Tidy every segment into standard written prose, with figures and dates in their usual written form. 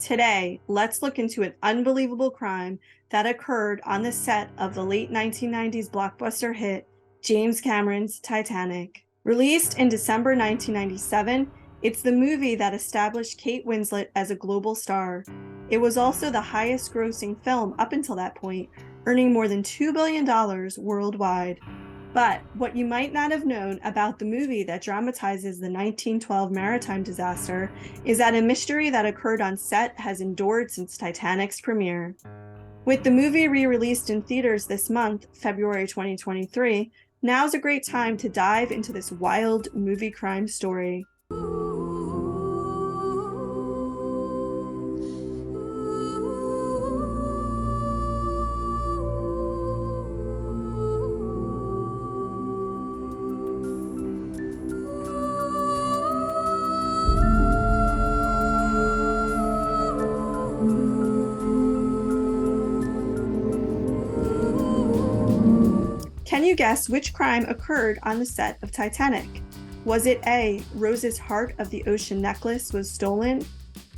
Today, let's look into an unbelievable crime that occurred on the set of the late 1990s blockbuster hit James Cameron's Titanic. Released in December 1997, it's the movie that established Kate Winslet as a global star. It was also the highest grossing film up until that point, earning more than $2 billion worldwide. But what you might not have known about the movie that dramatizes the 1912 maritime disaster is that a mystery that occurred on set has endured since Titanic's premiere. With the movie re-released in theaters this month, February 2023, now's a great time to dive into this wild movie crime story. Can you guess which crime occurred on the set of Titanic? Was it A, Rose's heart of the ocean necklace was stolen?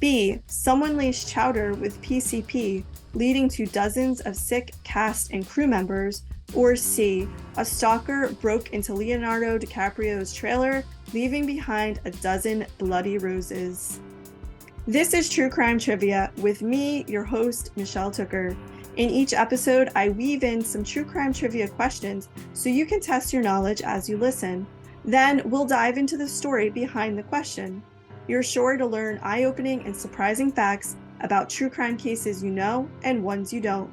B, someone laced chowder with PCP, leading to dozens of sick cast and crew members? Or C, a stalker broke into Leonardo DiCaprio's trailer, leaving behind a dozen bloody roses? This is True Crime Trivia with me, your host, Michelle Tooker. In each episode, I weave in some true crime trivia questions so you can test your knowledge as you listen. Then we'll dive into the story behind the question. You're sure to learn eye-opening and surprising facts about true crime cases you know and ones you don't.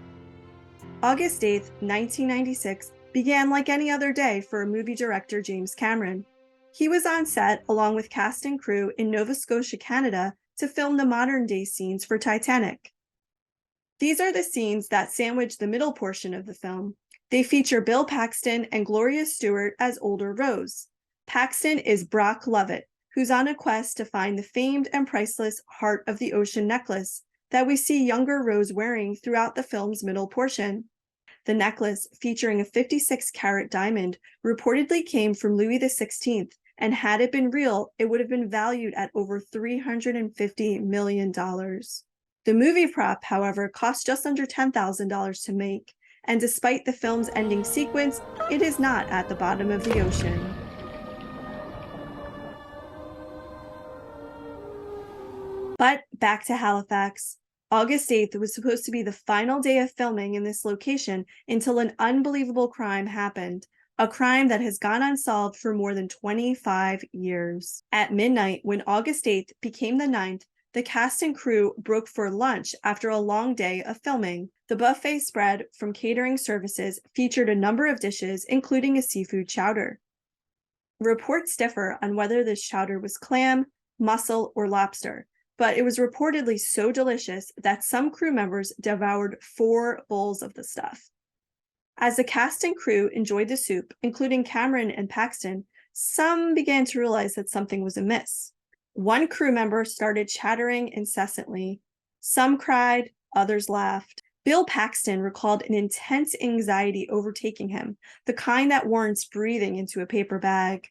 August 8th, 1996 began like any other day for movie director James Cameron. He was on set along with cast and crew in Nova Scotia, Canada to film the modern-day scenes for Titanic. These are the scenes that sandwich the middle portion of the film. They feature Bill Paxton and Gloria Stewart as older Rose. Paxton is Brock Lovett, who's on a quest to find the famed and priceless heart of the ocean necklace that we see younger Rose wearing throughout the film's middle portion. The necklace, featuring a 56-carat diamond, reportedly came from Louis XVI, and had it been real, it would have been valued at over $350 million. The movie prop, however, cost just under $10,000 to make, and despite the film's ending sequence, it is not at the bottom of the ocean. But back to Halifax. August 8th was supposed to be the final day of filming in this location until an unbelievable crime happened, a crime that has gone unsolved for more than 25 years. At midnight, when August 8th became the 9th, the cast and crew broke for lunch after a long day of filming. The buffet spread from catering services featured a number of dishes, including a seafood chowder. Reports differ on whether this chowder was clam, mussel, or lobster, but it was reportedly so delicious that some crew members devoured 4 bowls of the stuff. As the cast and crew enjoyed the soup, including Cameron and Paxton, some began to realize that something was amiss. One crew member started chattering incessantly. Some cried, others laughed. Bill Paxton recalled an intense anxiety overtaking him, the kind that warrants breathing into a paper bag.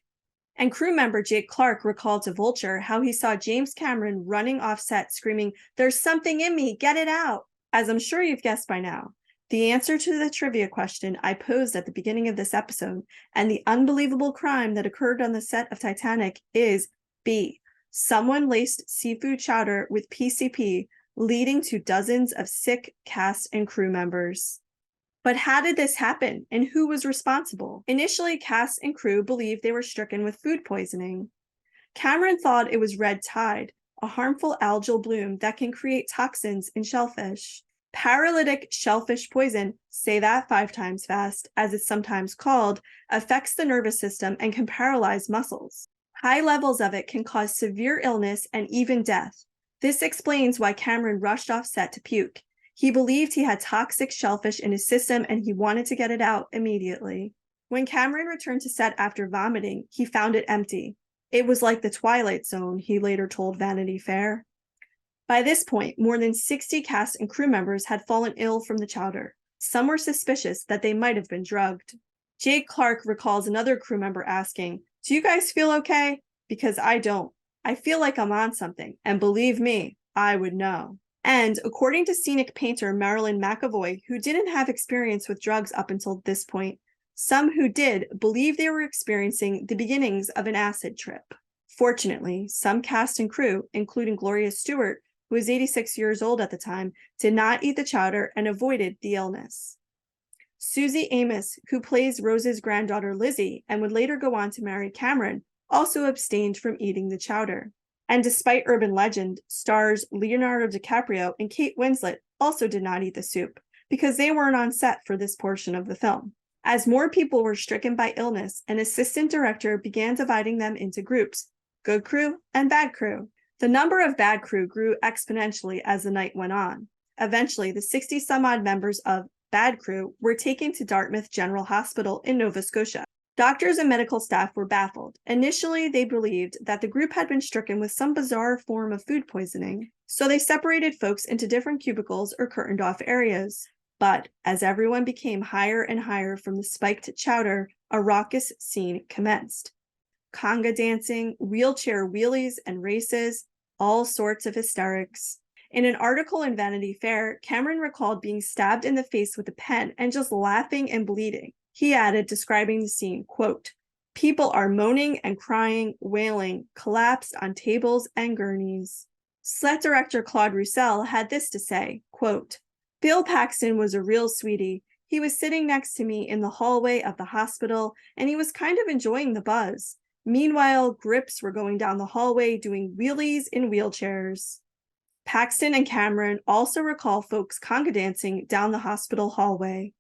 And crew member Jake Clark recalled to Vulture how he saw James Cameron running off set screaming, "There's something in me, get it out!" As I'm sure you've guessed by now, the answer to the trivia question I posed at the beginning of this episode and the unbelievable crime that occurred on the set of Titanic is B. Someone laced seafood chowder with PCP, leading to dozens of sick cast and crew members. But how did this happen, and who was responsible? Initially, cast and crew believed they were stricken with food poisoning. Cameron thought it was red tide, a harmful algal bloom that can create toxins in shellfish. Paralytic shellfish poison, say that 5 times fast, as it's sometimes called, affects the nervous system and can paralyze muscles. High levels of it can cause severe illness and even death. This explains why Cameron rushed off set to puke. He believed he had toxic shellfish in his system and he wanted to get it out immediately. When Cameron returned to set after vomiting, he found it empty. It was like the Twilight Zone, he later told Vanity Fair. By this point, more than 60 cast and crew members had fallen ill from the chowder. Some were suspicious that they might have been drugged. Jake Clark recalls another crew member asking, "Do you guys feel okay? Because I don't. I feel like I'm on something, and believe me, I would know." And according to scenic painter Marilyn McAvoy, who didn't have experience with drugs up until this point, some who did believe they were experiencing the beginnings of an acid trip. Fortunately, some cast and crew, including Gloria Stewart, who was 86 years old at the time, did not eat the chowder and avoided the illness. Susie Amos, who plays Rose's granddaughter Lizzie and would later go on to marry Cameron, also abstained from eating the chowder. And despite urban legend, stars Leonardo DiCaprio and Kate Winslet also did not eat the soup because they weren't on set for this portion of the film. As more people were stricken by illness, an assistant director began dividing them into groups, good crew and bad crew. The number of bad crew grew exponentially as the night went on. Eventually, the 60-some-odd members of bad crew were taken to Dartmouth General Hospital in Nova Scotia. Doctors and medical staff were baffled. Initially, they believed that the group had been stricken with some bizarre form of food poisoning, so they separated folks into different cubicles or curtained off areas. But as everyone became higher and higher from the spiked chowder, a raucous scene commenced. Conga dancing, wheelchair wheelies and races, all sorts of hysterics. In an article in Vanity Fair, Cameron recalled being stabbed in the face with a pen and just laughing and bleeding. He added, describing the scene, quote, "People are moaning and crying, wailing, collapsed on tables and gurneys." Set director Claude Roussel had this to say, quote, "Bill Paxton was a real sweetie. He was sitting next to me in the hallway of the hospital, and he was kind of enjoying the buzz. Meanwhile, grips were going down the hallway doing wheelies in wheelchairs." Paxton and Cameron also recall folks conga dancing down the hospital hallway.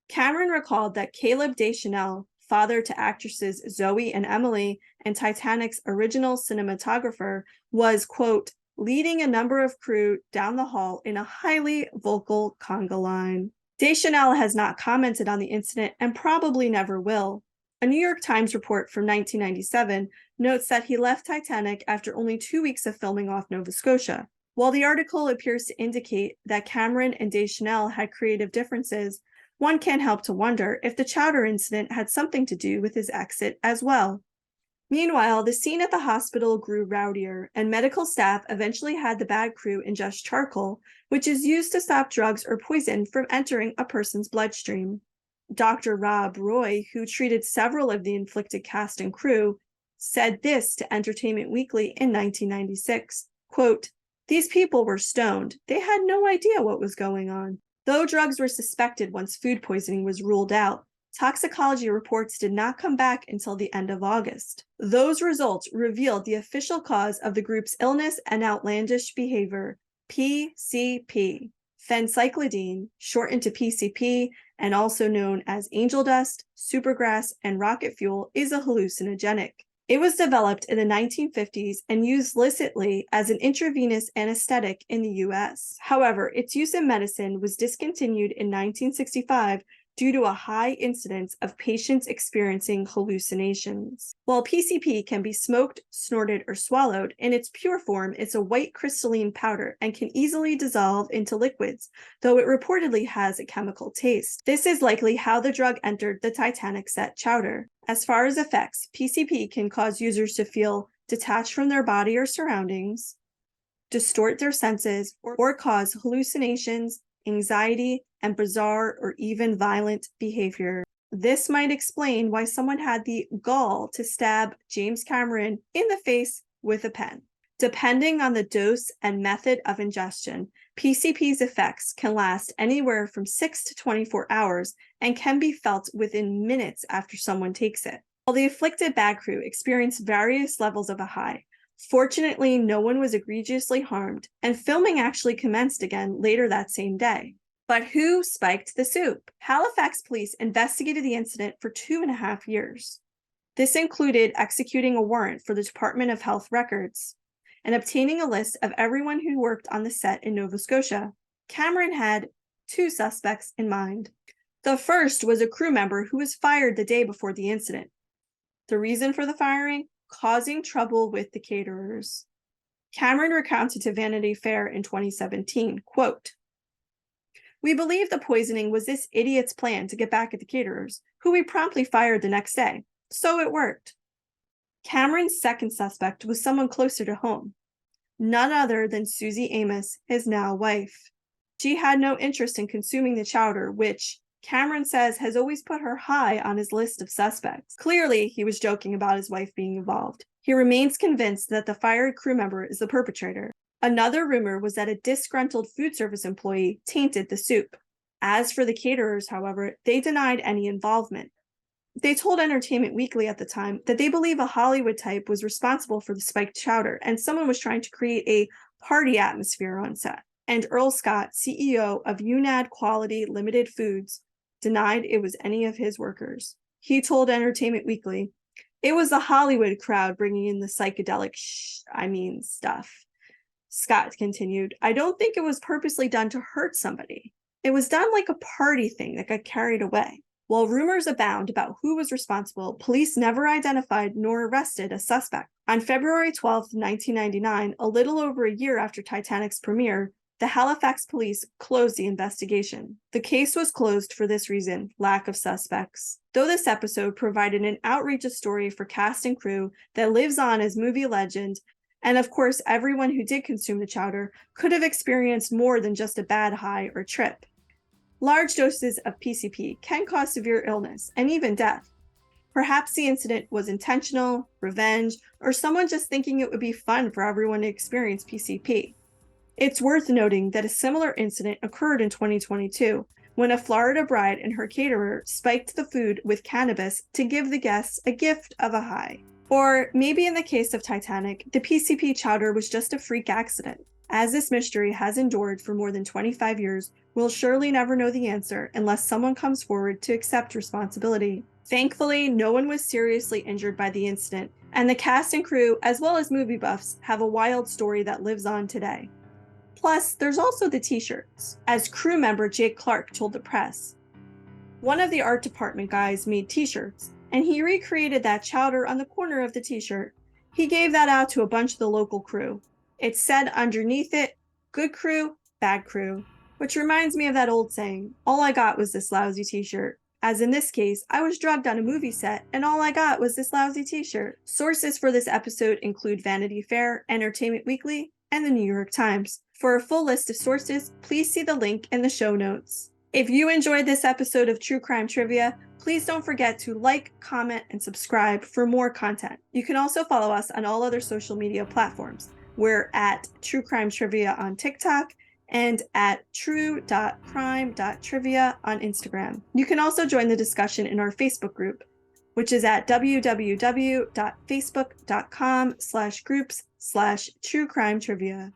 Cameron recalled that Caleb Deschanel, father to actresses Zoe and Emily and Titanic's original cinematographer, was, quote, "leading a number of crew down the hall in a highly vocal conga line." Deschanel has not commented on the incident and probably never will. A New York Times report from 1997 notes that he left Titanic after only 2 weeks of filming off Nova Scotia. While the article appears to indicate that Cameron and Deschanel had creative differences, one can't help to wonder if the chowder incident had something to do with his exit as well. Meanwhile, the scene at the hospital grew rowdier, and medical staff eventually had the bad crew ingest charcoal, which is used to stop drugs or poison from entering a person's bloodstream. Dr. Rob Roy, who treated several of the inflicted cast and crew, said this to Entertainment Weekly in 1996, quote, "These people were stoned. They had no idea what was going on." Though drugs were suspected once food poisoning was ruled out, toxicology reports did not come back until the end of August. Those results revealed the official cause of the group's illness and outlandish behavior, PCP. Phencyclidine, shortened to PCP, and also known as angel dust, supergrass, and rocket fuel, is a hallucinogenic. It was developed in the 1950s and used licitly as an intravenous anesthetic in the US. However, its use in medicine was discontinued in 1965 due to a high incidence of patients experiencing hallucinations. While PCP can be smoked, snorted, or swallowed, in its pure form, it's a white crystalline powder and can easily dissolve into liquids, though it reportedly has a chemical taste. This is likely how the drug entered the Titanic set chowder. As far as effects, PCP can cause users to feel detached from their body or surroundings, distort their senses, or cause hallucinations, anxiety, and bizarre or even violent behavior. This might explain why someone had the gall to stab James Cameron in the face with a pen. Depending on the dose and method of ingestion, PCP's effects can last anywhere from 6 to 24 hours and can be felt within minutes after someone takes it. While the afflicted bad crew experienced various levels of a high, fortunately, no one was egregiously harmed, and filming actually commenced again later that same day. But who spiked the soup? Halifax police investigated the incident for 2.5 years. This included executing a warrant for the Department of Health records and obtaining a list of everyone who worked on the set in Nova Scotia. Cameron had 2 suspects in mind. The first was a crew member who was fired the day before the incident. The reason for the firing? Causing trouble with the caterers. Cameron recounted to Vanity Fair in 2017, quote, "We believe the poisoning was this idiot's plan to get back at the caterers, who we promptly fired the next day. So it worked." Cameron's second suspect was someone closer to home. none other than Susie Amos, his now wife. She had no interest in consuming the chowder, which Cameron says has always put her high on his list of suspects. Clearly, he was joking about his wife being involved. He remains convinced that the fired crew member is the perpetrator. Another rumor was that a disgruntled food service employee tainted the soup. As for the caterers, however, they denied any involvement. They told Entertainment Weekly at the time that they believe a Hollywood type was responsible for the spiked chowder and someone was trying to create a party atmosphere on set. And Earl Scott, CEO of UNAD Quality Limited Foods, denied it was any of his workers. He told Entertainment Weekly, "It was the Hollywood crowd bringing in the psychedelic stuff." Scott continued, "I don't think it was purposely done to hurt somebody. It was done like a party thing that got carried away." While rumors abound about who was responsible, police never identified nor arrested a suspect. On February 12, 1999, a little over a year after Titanic's premiere, the Halifax police closed the investigation. The case was closed for this reason: lack of suspects. Though this episode provided an outrageous story for cast and crew that lives on as movie legend, and of course everyone who did consume the chowder could have experienced more than just a bad high or trip. Large doses of PCP can cause severe illness and even death. Perhaps the incident was intentional, revenge, or someone just thinking it would be fun for everyone to experience PCP. It's worth noting that a similar incident occurred in 2022 when a Florida bride and her caterer spiked the food with cannabis to give the guests a gift of a high. Or maybe in the case of Titanic, the PCP chowder was just a freak accident. As this mystery has endured for more than 25 years, we'll surely never know the answer unless someone comes forward to accept responsibility. Thankfully, no one was seriously injured by the incident, and the cast and crew, as well as movie buffs, have a wild story that lives on today. Plus, there's also the t-shirts, as crew member Jake Clark told the press. One of the art department guys made t-shirts, and he recreated that chowder on the corner of the t-shirt. He gave that out to a bunch of the local crew. It said underneath it, "Good crew, bad crew," which reminds me of that old saying, "All I got was this lousy t-shirt." As in this case, I was drugged on a movie set, and all I got was this lousy t-shirt. Sources for this episode include Vanity Fair, Entertainment Weekly, and the New York Times. For a full list of sources, please see the link in the show notes. If you enjoyed this episode of True Crime Trivia, please don't forget to like, comment, and subscribe for more content. You can also follow us on all other social media platforms. We're at True Crime Trivia on TikTok and at true.crime.trivia on Instagram. You can also join the discussion in our Facebook group, which is at www.facebook.com/groups/truecrimetrivia.